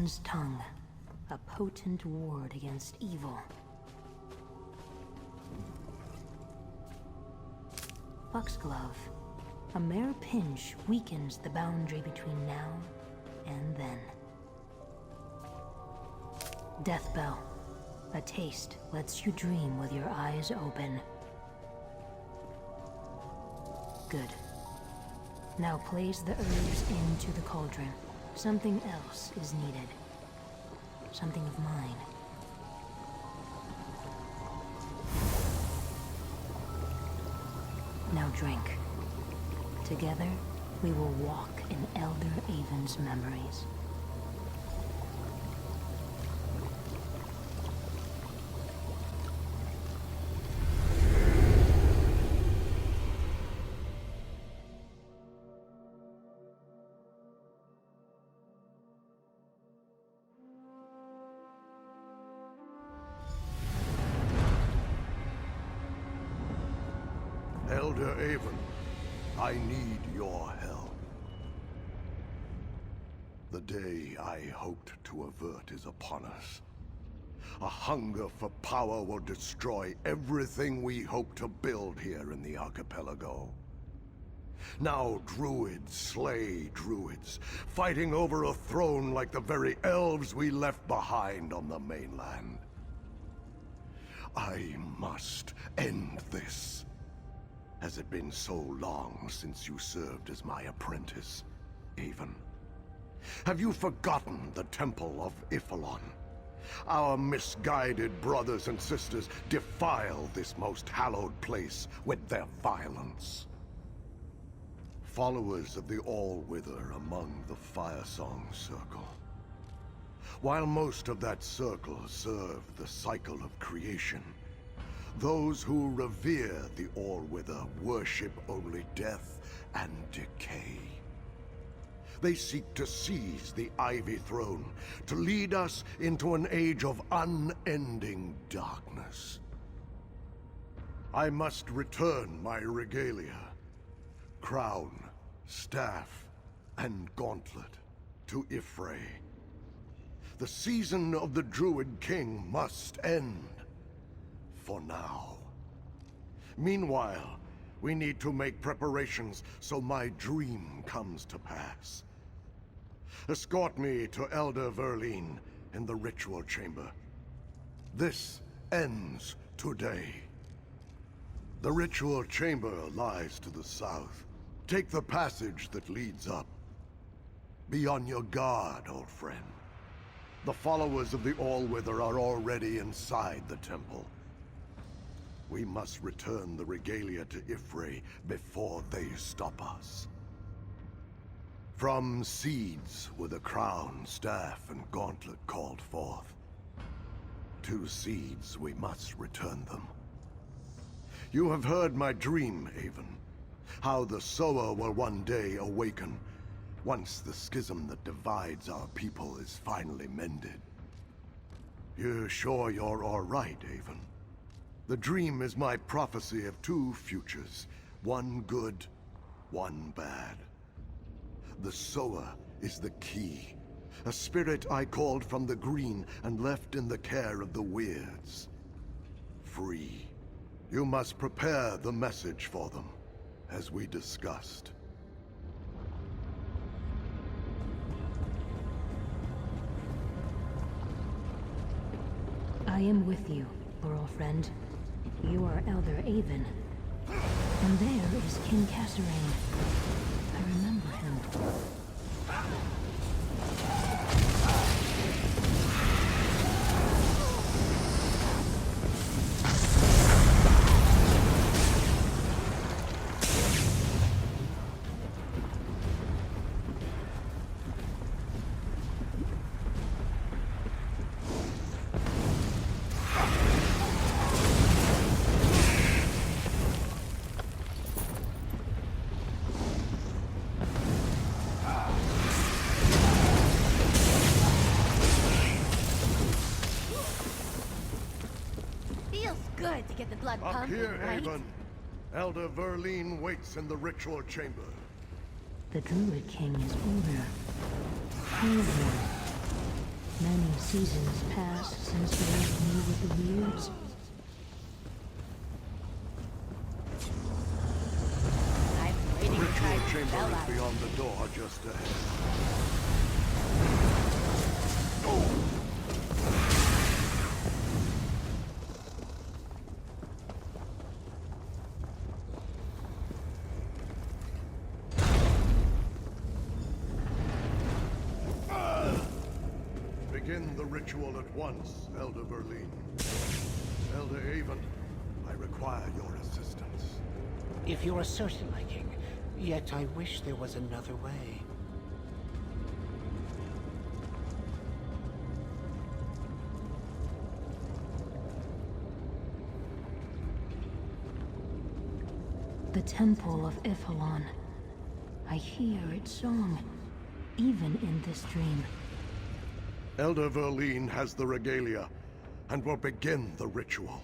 Dragon's tongue, a potent ward against evil. Foxglove, a mere pinch weakens the boundary between now and then. Deathbell, a taste lets you dream with your eyes open. Good. Now place the herbs into the cauldron. Something else is needed. Something of mine. Now drink. Together, we will walk in Elder Avon's memories. Elder Avon, I need your help. The day I hoped to avert is upon us. A hunger for power will destroy everything we hope to build here in the archipelago. Now druids slay druids, fighting over a throne like the very elves we left behind on the mainland. I must end this. Has it been so long since you served as my apprentice, Avon? Have you forgotten the Temple of Iphalon? Our misguided brothers and sisters defile this most hallowed place with their violence. Followers of the All-Wither among the Firesong Circle. While most of that circle serve the cycle of creation, those who revere the All-Wither worship only death and decay. They seek to seize the Ivy Throne, to lead us into an age of unending darkness. I must return my regalia, crown, staff, and gauntlet to Ifray. The season of the Druid King must end. For now. Meanwhile, we need to make preparations so my dream comes to pass. Escort me to Elder Verleen in the ritual chamber. This ends today. The ritual chamber lies to the south. Take the passage that leads up. Be on your guard, old friend. The followers of the All-Wither are already inside the temple. We must return the regalia to Ifray before they stop us. From seeds were the crown, staff, and gauntlet called forth. To seeds we must return them. You have heard my dream, Avon. How the sower will one day awaken, once the schism that divides our people is finally mended. You're sure you're all right, Avon? The dream is my prophecy of two futures, one good, one bad. The sower is the key, a spirit I called from the green and left in the care of the weirds. Free. You must prepare the message for them, as we discussed. I am with you, Burl friend. You are Elder Avon. And there is King Kasorayn. I remember him. Good to get the blood Up pumping, here, right? Avon. Elder Verleen waits in the ritual chamber. The Druid King is older. Older. Many seasons passed since we left me with the weirds. I've been waiting to try Ritual to chamber spell is out. beyond the door just ahead. Begin the ritual at once, Elder Verlene. Elder Avon, I require your assistance. If you are certain, my king, yet I wish there was another way. The Temple of Ifalon. I hear its song, even in this dream. Elder Verlene has the regalia, and will begin the ritual.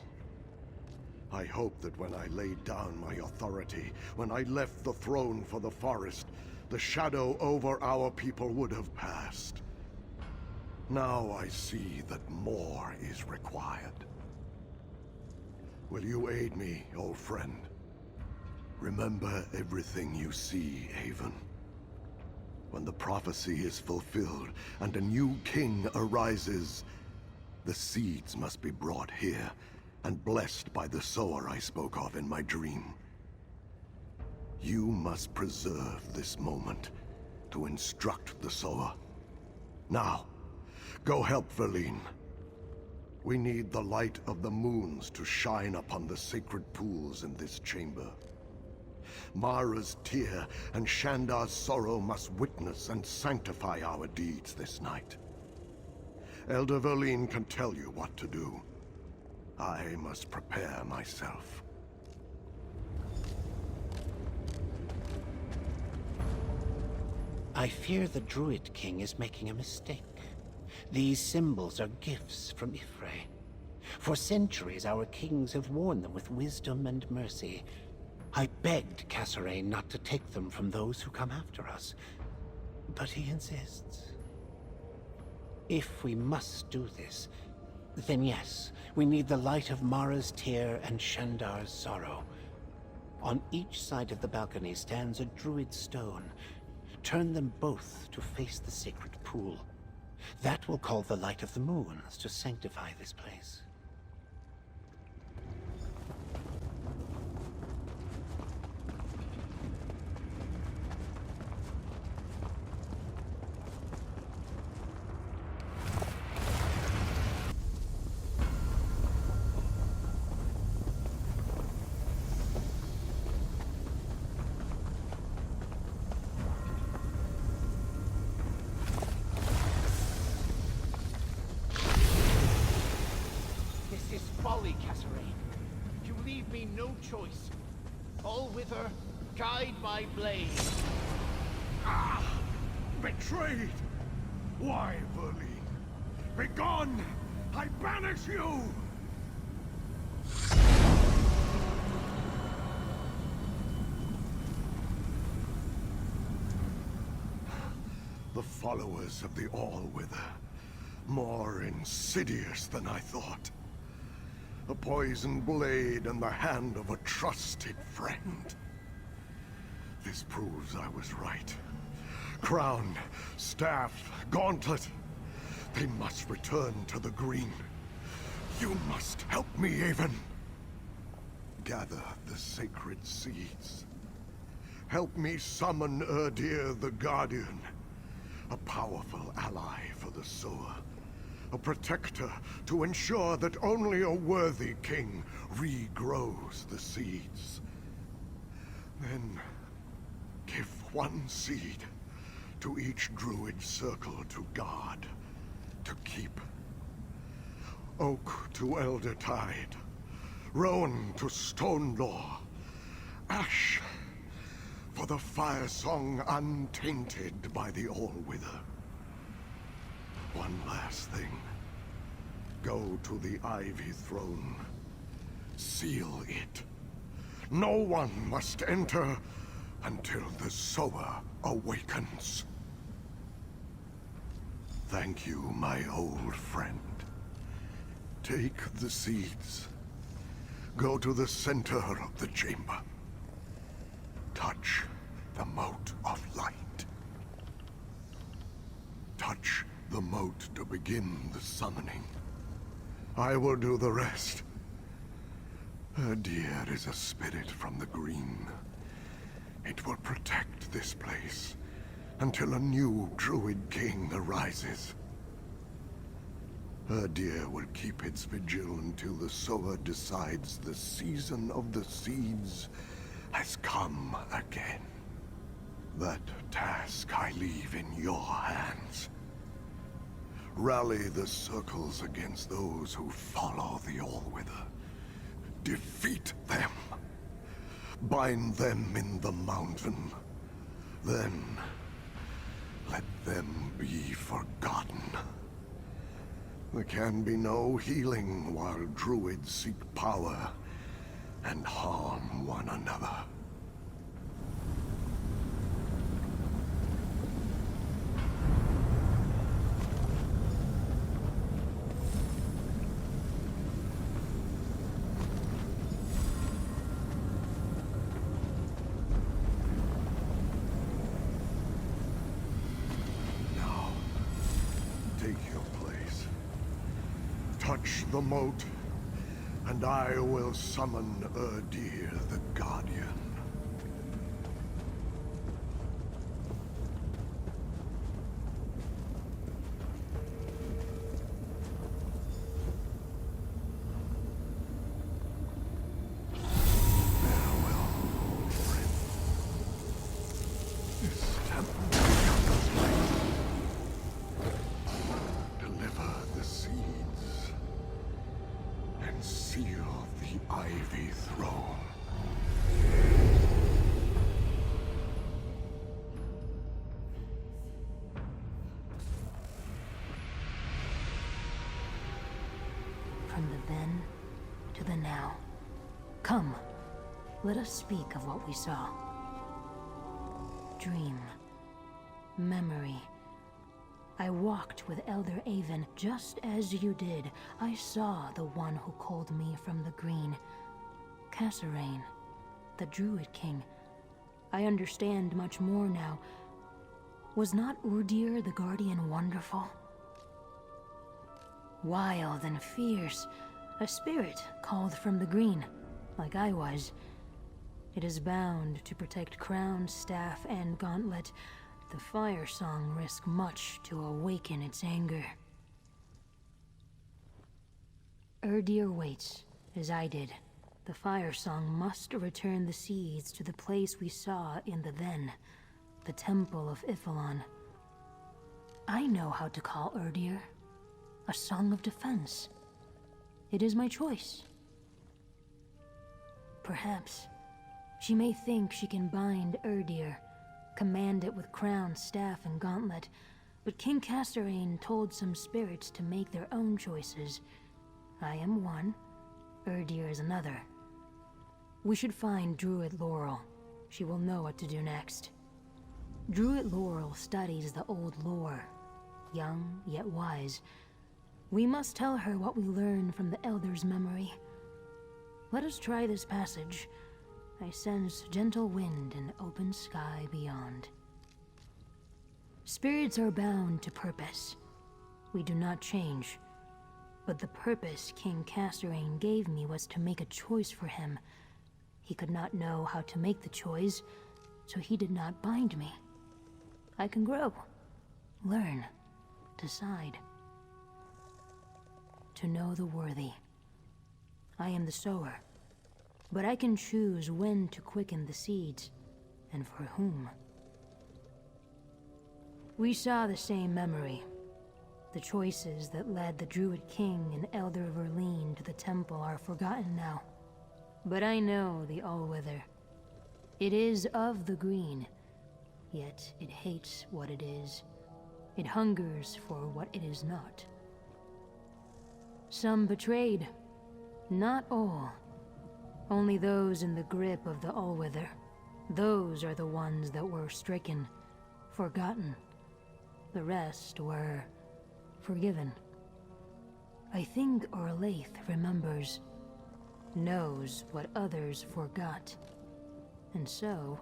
I hope that when I laid down my authority, when I left the throne for the forest, the shadow over our people would have passed. Now I see that more is required. Will you aid me, old friend? Remember everything you see, Avon. When the prophecy is fulfilled and a new king arises, the seeds must be brought here and blessed by the sower I spoke of in my dream. You must preserve this moment to instruct the sower. Now, go help Verlene. We need the light of the moons to shine upon the sacred pools in this chamber. Mara's tear and Shandar's sorrow must witness and sanctify our deeds this night. Elder Verlene can tell you what to do. I must prepare myself. I fear the Druid King is making a mistake. These symbols are gifts from Ifre. For centuries, our kings have worn them with wisdom and mercy. I begged Kasorayn not to take them from those who come after us, but he insists. If we must do this, then yes, we need the light of Mara's tear and Shandar's sorrow. On each side of the balcony stands a druid stone. Turn them both to face the sacred pool. That will call the light of the moons to sanctify this place. This is folly, Kasorayn. You leave me no choice. All wither, guide my blade. Ah! Betrayed! Why, Verlene? Begone! I banish you! The followers of the All-Wither. More insidious than I thought. A poisoned blade in the hand of a trusted friend. This proves I was right. Crown, staff, gauntlet. They must return to the green. You must help me, Avon. Gather the sacred seeds. Help me summon Erdir the Guardian. A powerful ally for the sower. A protector to ensure that only a worthy king regrows the seeds. Then, give one seed to each druid circle to guard, to keep. Oak to Elder Tide, Rowan to Stone Law, Ash for the Firesong untainted by the All-Wither. One last thing. Go to the Ivy Throne. Seal it. No one must enter until the sower awakens. Thank you, my old friend. Take the seeds. Go to the center of the chamber. Touch the mote of light. Touch the mote to begin the summoning. I will do the rest. Deer is a spirit from the green. It will protect this place until a new druid king arises. Deer will keep its vigil until the sower decides the season of the seeds has come again. That task I leave in your hands. Rally the circles against those who follow the Allwither. Defeat them. Bind them in the mountain. Then, let them be forgotten. There can be no healing while druids seek power and harm one another. Now, take your place. Touch the moat, and I will summon Erdir the Guardian. Farewell, old friend. This temple becomes light. Deliver the seeds and seal the Ivy Throne. From the then to the now. Come, let us speak of what we saw. Dream. Memory. I walked with Elder Avon just as you did. I saw the one who called me from the green. Kasorayn, the Druid King. I understand much more now. Was not Erdir the Guardian wonderful? Wild and fierce, a spirit called from the green, like I was. It is bound to protect crown, staff, and gauntlet. The Firesong risk much to awaken its anger. Erdir waits, as I did. The Firesong must return the seeds to the place we saw in the then, the Temple of Iphelon. I know how to call Erdir a song of defense. It is my choice. Perhaps she may think she can bind Erdir, command it with crown, staff, and gauntlet, but King Kasorayn told some spirits to make their own choices. I am one, Erdir is another. We should find Druid Laurel. She will know what to do next. Druid Laurel studies the old lore, young yet wise. We must tell her what we learn from the Elder's memory. Let us try this passage. I sense gentle wind and open sky beyond. Spirits are bound to purpose. We do not change. But the purpose King Kasorayn gave me was to make a choice for him. He could not know how to make the choice, so he did not bind me. I can grow, learn, decide. To know the worthy. I am the sower, but I can choose when to quicken the seeds, and for whom. We saw the same memory. The choices that led the Druid King and Elder Verleen to the temple are forgotten now. But I know the Allwither. It is of the green, yet it hates what it is. It hungers for what it is not. Some betrayed. Not all. Only those in the grip of the Allwither. Those are the ones that were stricken, forgotten. The rest were forgiven. I think Orlaith remembers, knows what others forgot, and so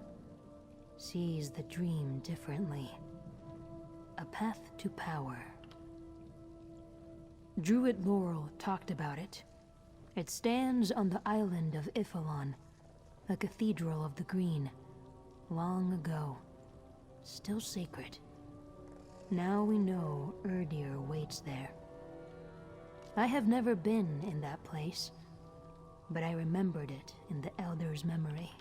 sees the dream differently. A path to power. Druid Laurel talked about it. It stands on the island of Ifalon, a cathedral of the green, long ago, still sacred. Now we know Erdir waits there. I have never been in that place, but I remembered it in the Elder's memory.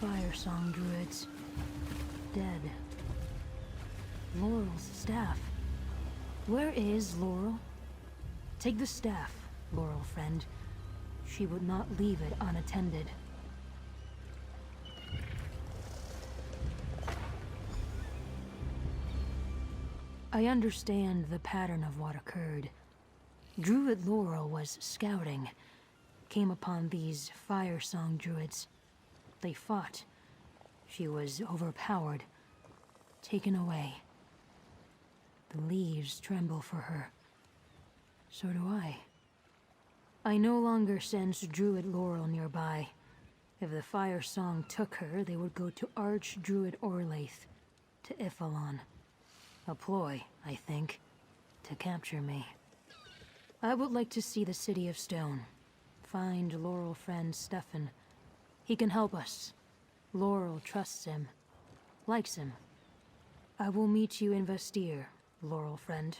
Firesong druids. Dead. Laurel's staff. Where is Laurel? Take the staff, Laurel friend. She would not leave it unattended. I understand the pattern of what occurred. Druid Laurel was scouting, came upon these Firesong druids. They fought. She was overpowered, taken away. The leaves tremble for her. So do I. I no longer sense Druid Laurel nearby. If the Firesong took her, they would go to Archdruid Orlaith, to Ifalon. A ploy, I think, to capture me. I would like to see the City of Stone. Find Laurel friend Stefan. He can help us. Laurel trusts him. Likes him. I will meet you in Vestir, Laurel friend.